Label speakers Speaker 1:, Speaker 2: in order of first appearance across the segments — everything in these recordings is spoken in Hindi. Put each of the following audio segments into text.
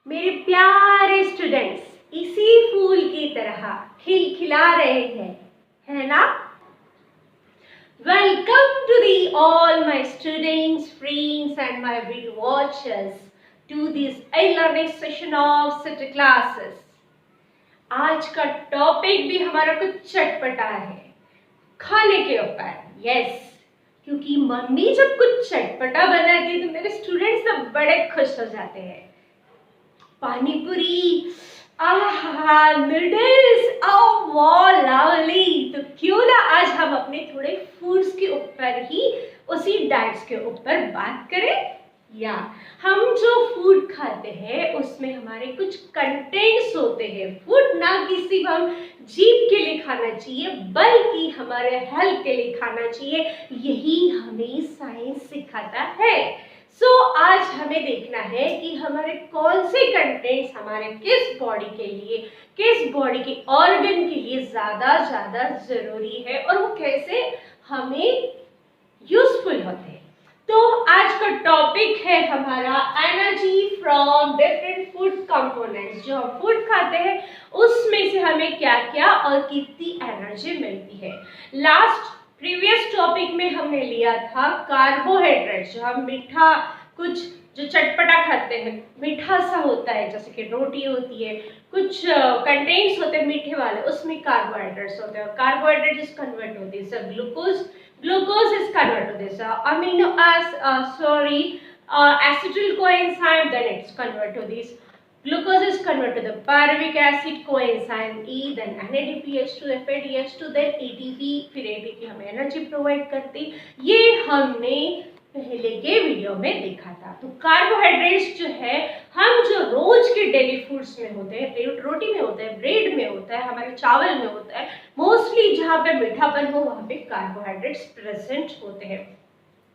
Speaker 1: मेरे प्यारे स्टूडेंट्स, इसी फूल की तरह खिलखिला रहे हैं, है ना? Welcome to all my students, friends and my video watchers to this e-learning session of City Classes. आज का टॉपिक भी हमारा कुछ चटपटा है, खाने के ऊपर। यस, क्योंकि मम्मी जब कुछ चटपटा बनाती है तो मेरे स्टूडेंट्स सब बड़े खुश हो जाते हैं। पानी पूरी, आहा, नूडल्स, ओह वाह लवली। तो क्यों ना आज हम अपने थोड़े फूड्स के ऊपर ही, उसी डाइट्स के ऊपर बात करें। या हम जो फूड खाते हैं उसमें हमारे कुछ कंटेंट्स होते हैं। फूड ना कि सिर्फ हम जीभ के लिए खाना चाहिए, बल्कि हमारे हेल्थ के लिए खाना चाहिए। यही हमें साइंस सिखाता है। आज हमें देखना है कि हमारे कौन से कंटेंट्स हमारे किस बॉडी के लिए, किस बॉडी के ऑर्गन के लिए ज्यादा जरूरी है और वो कैसे हमें यूजफुल होते हैं। तो आज का टॉपिक है हमारा energy from different food components. जो हम फूड खाते हैं उसमें से हमें क्या क्या और कितनी एनर्जी मिलती है। प्रीवियस टॉपिक में हमने लिया था कार्बोहाइड्रेट्स। जो हम मीठा, कुछ जो चटपटा खाते हैं, मीठा सा होता है, जैसे कि रोटी होती है, कुछ कंटेंट्स होते हैं मीठे वाले, उसमें कार्बोहाइड्रेट्स होते हैं। कार्बोहाइड्रेट इज कन्वर्ट होती है glucose is converted to this acetyl coenzyme, then it's converted to this glucose is converted to the pyruvic acid coenzyme E, then NADPH2 FADH2, then ATP, फिर ATP हमें एनर्जी प्रोवाइड करती। ये हमने पहले के वीडियो में देखा था। तो कार्बोहाइड्रेट्स जो है, हम जो रोज के डेली फूड्स में होते हैं, रोटी में होता है, ब्रेड में होता है, हमारे चावल में होता है, मोस्टली जहाँ पे मीठापन हो वहाँ पे कार्बोहाइड्रेट्स प्रेजेंट होते हैं।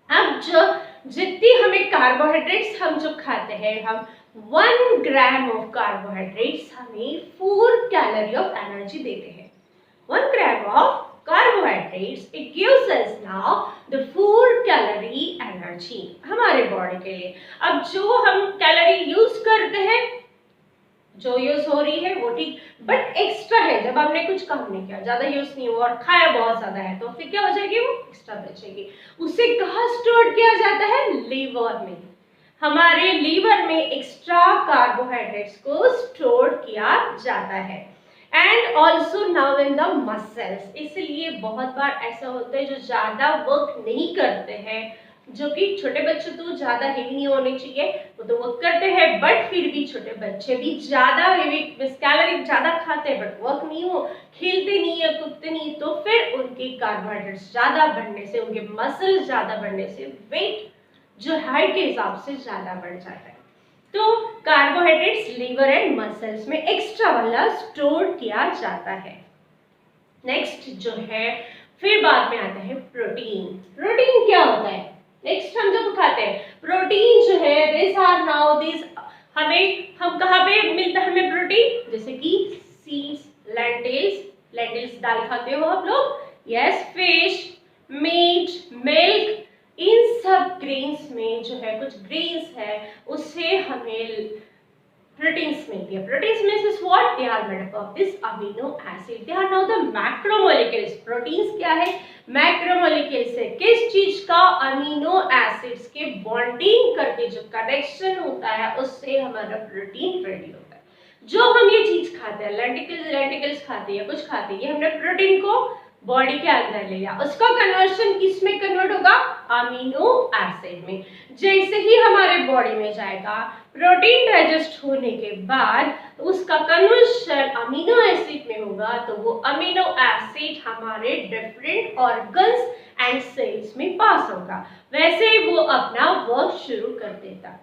Speaker 1: अब जो जितनी हमें कार्बोहाइड्रेट्स हम जो खाते हैं, हम 1 ग्राम ऑफ कार्बोहाइड्रेट्स हमें 4 कैलोरी ऑफ एनर्जी देते हैं। 1 gram of carbohydrates, it gives us now the 4 calorie energy हमारे बॉडी के लिए। अब जो हम कैलोरी यूज करते हैं, जो यूज हो रही है वो ठीक, बट एक्स्ट्रा है। जब हमने कुछ कम नहीं किया, ज्यादा यूज नहीं हुआ और खाया बहुत ज्यादा है, तो फिर क्या हो जाएगी, वो एक्स्ट्रा बचेगी। उसे कहाँ स्टोर किया जाता है? लीवर में। हमारे लीवर में एक्स्ट्रा कार्बोहाइड्रेट्स को स्टोर किया जाता है। And also now in the muscles. इसलिए बहुत बार ऐसा होता है जो ज्यादा वर्क नहीं करते हैं, जो कि छोटे बच्चे तो ज्यादा हेवी नहीं होने चाहिए, वो तो वर्क करते हैं, बट फिर भी छोटे बच्चे भी ज्यादा हेवी कैलोरी ज्यादा खाते हैं बट वर्क नहीं हो, खेलते नहीं है, कूदते नहीं, तो फिर उनके कार्बोहाइड्रेट्स ज्यादा बढ़ने से, उनके मसल ज्यादा बढ़ने से वेट जो हाइट के हिसाब से ज्यादा बढ़ जाता है। तो कार्बोहाइड्रेट्स लीवर एंड मसल्स में एक्स्ट्रा वाला स्टोर किया जाता है। नेक्स्ट जो है, फिर बाद में आता है प्रोटीन। प्रोटीन क्या होता है? नेक्स्ट हम जब खाते हैं प्रोटीन जो है, हम कहाँ पे मिलता है हमें प्रोटीन? जैसे कि सीड्स, लेंटिल्स दाल खाते हो आप लोग, यस, फिश, मीट, मिल्क, इन सब ग्रेन्स में जो है, कुछ ग्रेन्स है, उससे हमें प्रोटीन्स मिलती है। Proteins means what? They are made up of this amino acid. They are now the macromolecules. Proteins क्या है? मैक्रोमोलेक्यूल्स है। किस चीज का? अमीनो एसिड्स के बॉन्डिंग करके जो कनेक्शन होता है, उससे हमारा प्रोटीन रेडी होता है। जो हम ये चीज खाते हैं, लेंटिकल्स खाते हैं, कुछ खाते हैं, हमने प्रोटीन को बॉडी के अंदर ले लिया, उसका कन्वर्शन किस में कन्वर्ट होगा? अमीनो एसिड में। जैसे ही हमारे बॉडी में जाएगा, प्रोटीन डाइजेस्ट होने के बाद उसका कन्वर्शन अमीनो एसिड में होगा, तो वो अमीनो एसिड हमारे डिफरेंट ऑर्गन्स एंड सेल्स में पास होगा। वैसे वो अपना वर्क शुरू कर देता।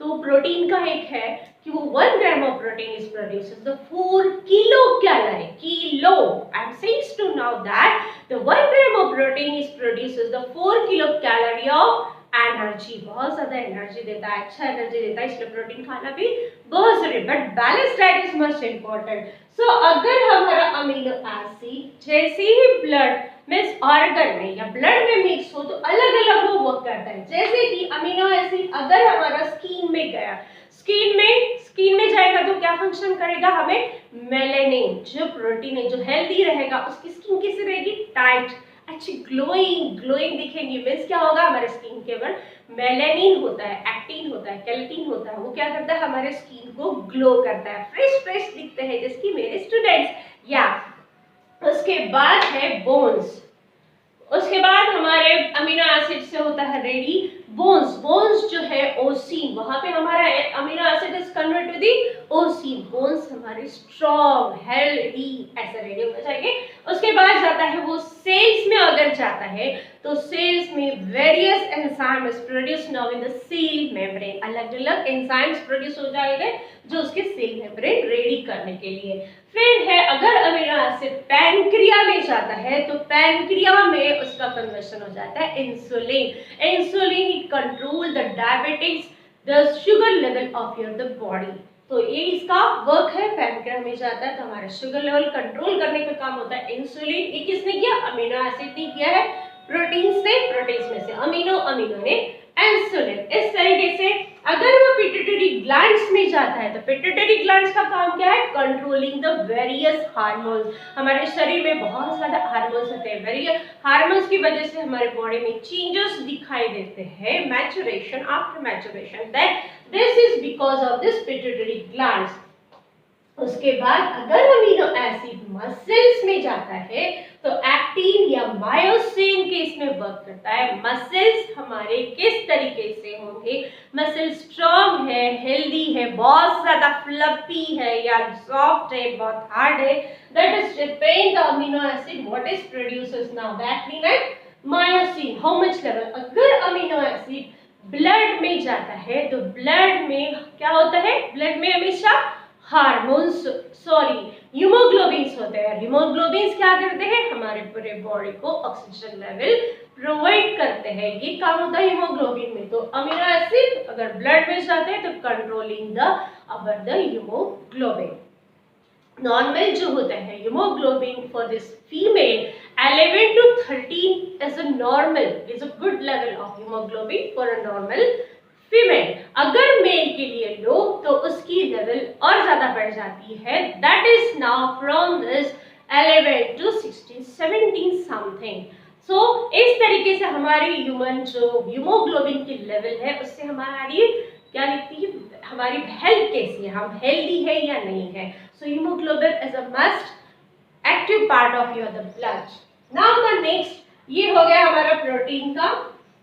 Speaker 1: तो प्रोटीन का एक है कि वो 1 gram of protein is produces the 4 kilo calorie. Kilo, I am saying to now that the 1 gram of protein is produces the 4 kilo calorie of energy. बहुत ज्यादा एनर्जी देता है, अच्छा एनर्जी देता है, इसलिए प्रोटीन खाना भी बहुत जरूरी है। But balance diet is must important. So अगर हमारा अमीनो एसिड जैसे ही ब्लड मीन्स ऑर्गन में या ब्लड में मिक्स हो, तो अलग अलग वो वर्क करता है। जैसे कि अमीनो एसिड अगर हमारा स्किन में गया, स्किन क्या फंक्शन करेगा, हमें मेलेनिन जो प्रोटीन है, जो हेल्दी रहेगा, उसकी स्किन कैसी रहेगी, टाइट, अच्छी ग्लोइंग ग्लोइंग दिखेंगी। मीन्स क्या होगा, हमारे स्किन के ऊपर मेलेनिन होता है, एक्टिन होता है, केराटिन होता है, वो क्या करता है, हमारे स्किन को ग्लो करता है, फ्रेश फ्रेश दिखते हैं, जैसे कि मेरे स्टूडेंट्स। या उसके बाद है बोन्स, उसके बाद हमारे अमीनो एसिड से होता है रेडी बोन्स। बोन्स जो है ओसीन, वहां पे हमारा amino acid is convert to the ossein. Bones हमारे स्ट्रॉन्ग हेल्दी ऐसा रेडी होना चाहिए। उसके बाद जाता है वो सेल्स में, अगर जाता है तो सेल्स में various enzymes produce now in the cell membrane. अलग अलग एंजाइम्स प्रोड्यूस हो जाएंगे जो उसके सेल मेम्ब्रेन रेडी करने के लिए। फिर है अगर अमीनो एसिड पैनक्रिया में जाता है तो पैनक्रिया में उसका कन्वर्शन हो जाता है insulin. Insulin control the diabetics the sugar level of your the body. तो ये इसका वर्क है, पैनक्रिया में जाता है तो हमारा शुगर लेवल कंट्रोल करने का काम होता है इंसुलिन। ये किसने किया, अमीनो एसिड ने किया है, प्रोटीन से, प्रोटीन में से अमीनो, अमीनो ने इंसुलिन। इस तरीके से अगर वो पिट्यूटरी ग्लैंड्स में जाता है तो पिट्यूटरी ग्लैंड्स का काम क्या है, कंट्रोलिंग द वेरियस हार्मोन्स। हमारे शरीर में बहुत सारे हार्मोन्स होते हैं, वेरियस हार्मोन्स की वजह से हमारे बॉडी में चेंजेस दिखाई देते हैं, maturation, after maturation, that this is because of this pituitary glands. उसके बाद अगर अमीनो एसिड मसल्स में जाता है तो एक्टिन या मायोसिन के इसमें वर्क करता है। मसल्स हमारे किस तरीके से होंगे, मसल स्ट्रॉन्ग है, हेल्दी है, बहुत ज्यादा फ्लफी है या सॉफ्ट है, बहुत हार्ड है, that is depend the amino acid what is produces now the actin and myosin, how much level. अगर अमीनो एसिड ब्लड में जाता है तो ब्लड में क्या होता है, ब्लड में हमेशा हार्मोन्स, सॉरी हीमोग्लोबिन्स होते हैं। हीमोग्लोबिन्स क्या करते हैं, हमारे पूरे बॉडी को ऑक्सीजन लेवल प्रोवाइड करते हैं, ये काम होता है हीमोग्लोबिन में। तो अमीनो एसिड अगर ब्लड में जाते हैं तो controlling the our the haemoglobin. Normal जो होता है haemoglobin for this female 11 to 13 is a normal, is a good level of hemoglobin for a normal female. अगर मेल के लिए लो तो उसकी लेवल और ज्यादा बढ़ जाती है, that is now from this 11 to 16 17 something. So इस तरीके से हमारी ह्यूमन जो हीमोग्लोबिन की लेवल है उससे हमारी क्या दिखती है, हमारी हेल्थ कैसी है, हम हेल्दी है या नहीं है। So haemoglobin is a must active part of your the blood. Now the next, ये हो गया हमारा प्रोटीन का।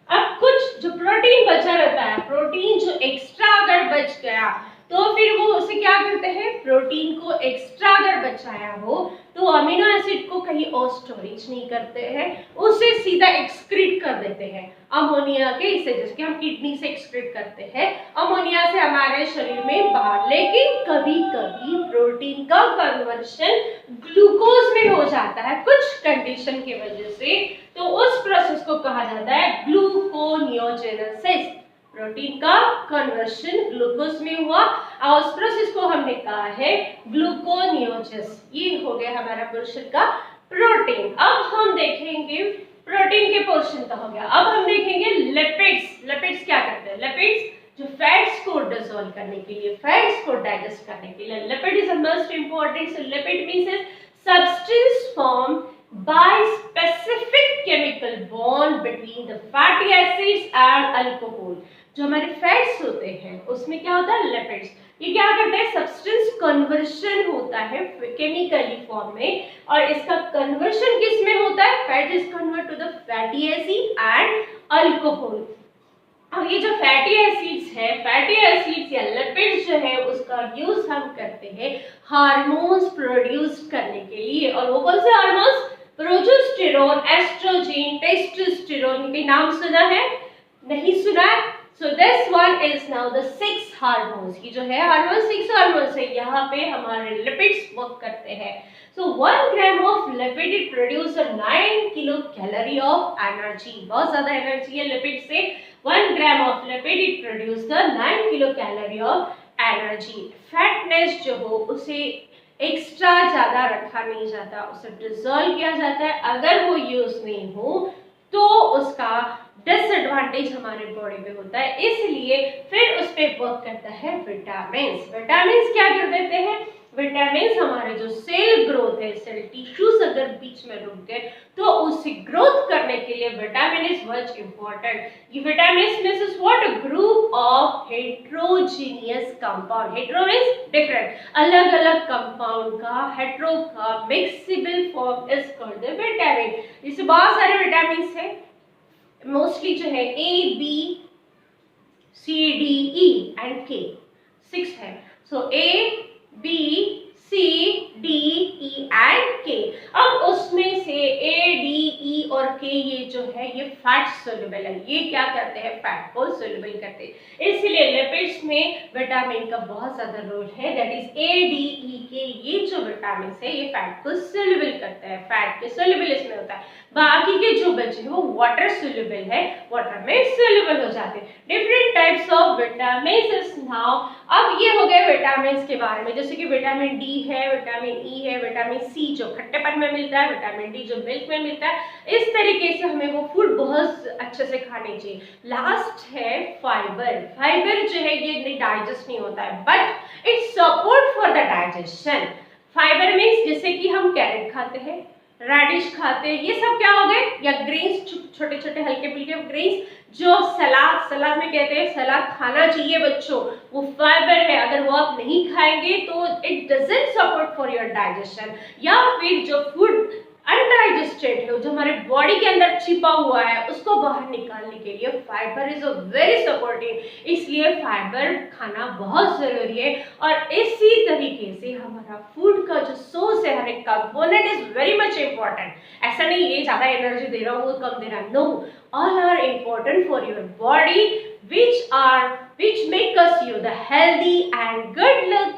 Speaker 1: अब कुछ जो प्रोटीन बचा रहता है, प्रोटीन जो एक्स्ट्रा अगर बच गया तो फिर वो उसे क्या करते हैं, प्रोटीन को एक्स्ट्रा अगर बचाया हो तो अमीनो एसिड को कहीं और स्टोरेज नहीं करते हैं, उसे सीधा एक्सक्रीट कर देते हैं अमोनिया के इससे, जिसके हम किडनी से एक्सक्रीट करते हैं अमोनिया से हमारे शरीर में बाहर। लेकिन कभी कभी प्रोटीन का कन्वर्शन ग्लूकोज में हो जाता है कुछ कंडीशन की वजह से, तो उस प्रोसेस को कहा जाता है ग्लूकोनियोजेनेसिस। प्रोटीन का कन्वर्शन ग्लूकोज में हुआ और उस प्रोसेस को हमने कहा है ग्लूकोनियोजेनेसिस। ये हो गया हमारा पोर्शन का प्रोटीन। अब हम देखेंगे प्रोटीन के पोर्शन का हो गया, अब हम देखेंगे लिपिड्स। लिपिड्स क्या करते हैं, लिपिड्स जो फैट्स को डिसॉल्व करने के लिए, फैट्स को डाइजेस्ट करने के लिए, lipid is the most important. Lipid means substance form by specific chemical bond between the fatty acids and alcohol। जो हमारे फैट्स होते हैं उसमें क्या होता है, लिपिड्स। ये क्या करते हैं, सब्सटेंस कन्वर्शन होता है केमिकली फॉर्म में, और इसका कन्वर्शन किस में होता है, fat is convert to the fatty acid and alcohol. अब ये जो फैटी एसिड्स है, फैटी एसिड्स या लिपिड्स जो है उसका यूज हम करते हैं हार्मोन्स प्रोड्यूस करने के लिए। और वो कौन से हार्मोन्स, प्रोजेस्टेरोन, एस्ट्रोजन, टेस्टोस्टेरोन के नाम सुना है, नहीं सुना है? So this one is now the 6 hormones. ये जो है हार्मोन 6 हार्मोन्स है, यहाँ पे हमारे लिपिड्स वर्क करते हैं। सो 1 gram of lipid it produce 9 kilo calorie of energy. बहुत ज्यादा एनर्जी है लिपिड से। 1 gram of lipid it produce 9 kilo calorie of energy. Fatness जो हो उसे एक्स्ट्रा ज्यादा रखा नहीं जाता, उसे डिसॉल्व किया जाता है। अगर वो यूज नहीं हो तो उसका डिसएडवांटेज हमारे बॉडी में होता है, इसलिए फिर उस पे वर्क करता है विटामिन। विटामिन क्या कर देते हैं, विटामिन हमारे जो सेल ग्रोथ है, सेल टिश्यूज अगर बीच में रुक गए तो उसे ग्रोथ करने के लिए विटामिन इज मच इम्पोर्टेंट। ये vitamin means what, a group of heterogeneous compound. Hetero means different, अलग अलग कंपाउंड का हेट्रो का miscible form is called the vitamin. जैसे बहुत सारे विटामिन है, मोस्टली जो है A B C D E and K, 6 है। So A B C D E and K. अब उसमें से ए डी ई और के ये जो है ये फैट सोल्यूबल है, ये क्या करते हैं, फैट को सोल्यूबल करते हैं। इसलिए लिपिड्स में विटामिन का बहुत ज्यादा रोल है, that is A D E के। ये जो विटामिन है ये फैट को सोल्यूबल करते हैं, फैट के सोल्यूबल इसमें होता है। बाकी के जो बचे वो वाटर सोल्यूबल है, वाटर में सोल्यूबल हो जाते हैं। Different types of vitamin now. अब ये हो गए विटामिन के बारे में, जैसे कि विटामिन डी है, विटामिन ई है, विटामिन सी जो खट्टेपन में मिलता है, विटामिन डी जो मिल्क में मिलता है। इस तरीके से हमें वो फूड बहुत अच्छे से खाने चाहिए। लास्ट है फाइबर। फाइबर जो है ये डाइजेस्ट नहीं होता है but it support for the digestion. Fibre means जैसे कि हम कैरेट खाते हैं, रेडिश खाते हैं, ये सब क्या हो गए, या ग्रेन्स, छोटे छोटे हल्के फुल्के ग्रेन्स जो सलाद में कहते हैं सलाद खाना चाहिए बच्चों, वो फाइबर है। अगर वो आप नहीं खाएंगे तो it doesn't support for your digestion. या फिर जो फूड अनडाइजेस्टेड है, जो हमारे बॉडी के अंदर छिपा हुआ है, उसको बाहर निकालने के लिए fibre is a very supportive, इसलिए फाइबर खाना बहुत जरूरी है। और इसी तरीके से हमारा फूड का जो सोर्स है, हर एक component is very much important. ऐसा नहीं ये ज्यादा एनर्जी दे रहा हूँ वो कम दे रहा, no, all are important for your body which make us you the healthy and good look